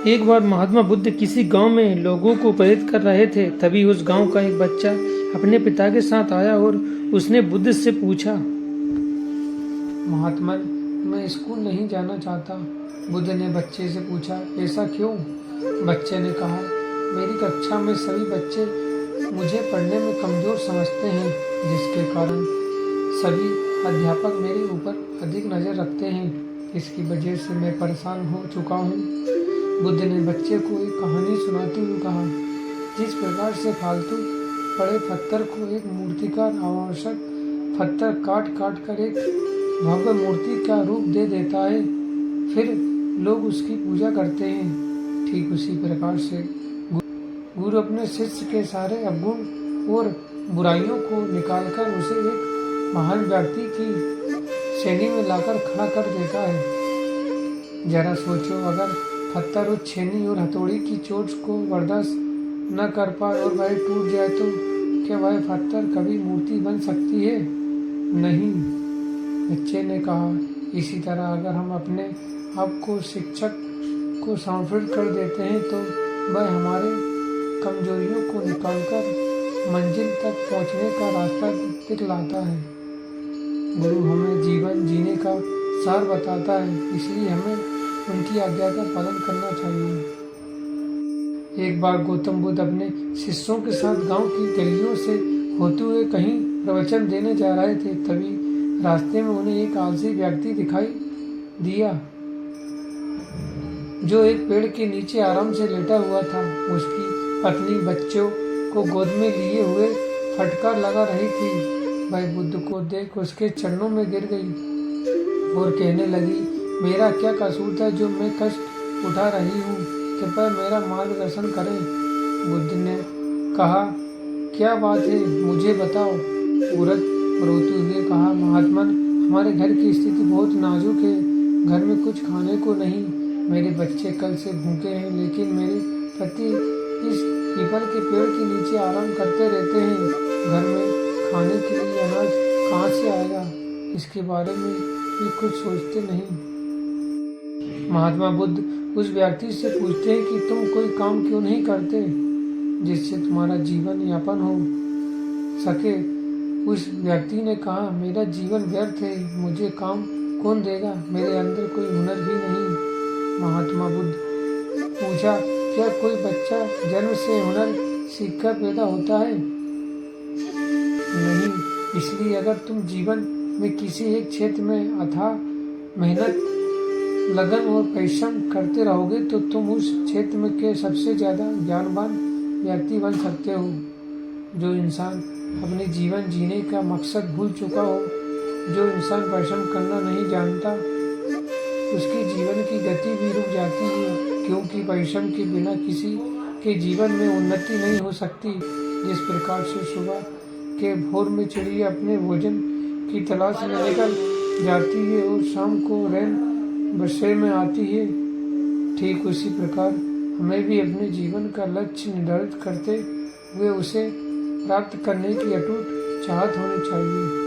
एक बार महात्मा बुद्ध किसी गांव में लोगों को प्रेरित कर रहे थे। तभी उस गांव का एक बच्चा अपने पिता के साथ आया और उसने बुद्ध से पूछा, महात्मा, मैं स्कूल नहीं जाना चाहता। बुद्ध ने बच्चे से पूछा, ऐसा क्यों? बच्चे ने कहा, मेरी कक्षा में सभी बच्चे मुझे पढ़ने में कमजोर समझते हैं, जिसके कारण सभी अध्यापक मेरे ऊपर अधिक नज़र रखते हैं। इसकी वजह से मैं परेशान हो चुका हूँ। बुद्ध ने बच्चे को एक कहानी सुनाते हुए कहा, जिस प्रकार से फालतू पड़े पत्थर को एक मूर्तिकार आवश्यक पत्थर काट काट कर एक भव्य मूर्ति का रूप दे देता है, फिर लोग उसकी पूजा करते हैं, ठीक उसी प्रकार से गुरु अपने शिष्य के सारे अवगुण और बुराइयों को निकालकर उसे एक महान व्यक्ति की श्रेणी में लाकर खड़ा कर देता है। जरा सोचो, अगर पत्थर उस छेनी और हथौड़ी की चोट को बर्दाश्त न कर पाए और वह टूट जाए तो क्या वह पत्थर कभी मूर्ति बन सकती है? नहीं। बच्चे ने कहा, इसी तरह अगर हम अपने आप को शिक्षक को समर्पित कर देते हैं तो वह हमारे कमजोरियों को निकालकर मंजिल तक पहुंचने का रास्ता दिखलाता है। गुरु हमें जीवन जीने का सार बताता है, इसलिए हमें उनकी आज्ञा का पालन करना चाहिए। एक बार गौतम बुद्ध अपने शिष्यों के साथ गांव की गलियों से होते हुए कहीं प्रवचन देने जा रहे थे। तभी रास्ते में उन्हें एक आलसी व्यक्ति दिखाई दिया जो एक पेड़ के नीचे आराम से लेटा हुआ था। उसकी पत्नी बच्चों को गोद में लिए हुए फटकार लगा रही थी। वह बुद्ध को देख उसके चरणों में गिर गई और कहने लगी, मेरा क्या कसूर था जो मैं कष्ट उठा रही हूँ? कृपया मेरा मार्गदर्शन करें। बुद्ध ने कहा, क्या बात है, मुझे बताओ। औरत रोते हुए कहा, महात्मन, हमारे घर की स्थिति बहुत नाजुक है। घर में कुछ खाने को नहीं। मेरे बच्चे कल से भूखे हैं, लेकिन मेरे पति इस पीपल के पेड़ के नीचे आराम करते रहते हैं। घर में खाने के लिए अनाज कहाँ से आएगा? इसके बारे में भी कुछ सोचते नहीं। महात्मा बुद्ध उस व्यक्ति से पूछते हैं कि तुम कोई काम क्यों नहीं करते जिससे तुम्हारा जीवन यापन हो सके। उस व्यक्ति ने कहा, मेरा जीवन व्यर्थ है, मुझे काम कौन देगा? मेरे अंदर कोई हुनर भी नहीं। महात्मा बुद्ध पूछा, क्या कोई बच्चा जन्म से हुनर सीखकर पैदा होता है? नहीं। इसलिए अगर तुम जीवन में किसी एक क्षेत्र में अथाह मेहनत, लगन और परिश्रम करते रहोगे तो तुम उस क्षेत्र में के सबसे ज्यादा ज्ञानवान व्यक्ति बन सकते हो। जो इंसान अपने जीवन जीने का मकसद भूल चुका हो, जो इंसान परिश्रम करना नहीं जानता, उसकी जीवन की गति भी रुक जाती है, क्योंकि परिश्रम के बिना किसी के जीवन में उन्नति नहीं हो सकती। जिस प्रकार से सुबह के भोर में चिड़िया अपने भोजन की तलाश में निकल जाती है और शाम को रैन बसेरे में आती है, ठीक उसी प्रकार हमें भी अपने जीवन का लक्ष्य निर्धारित करते हुए उसे प्राप्त करने की अटूट चाहत होनी चाहिए।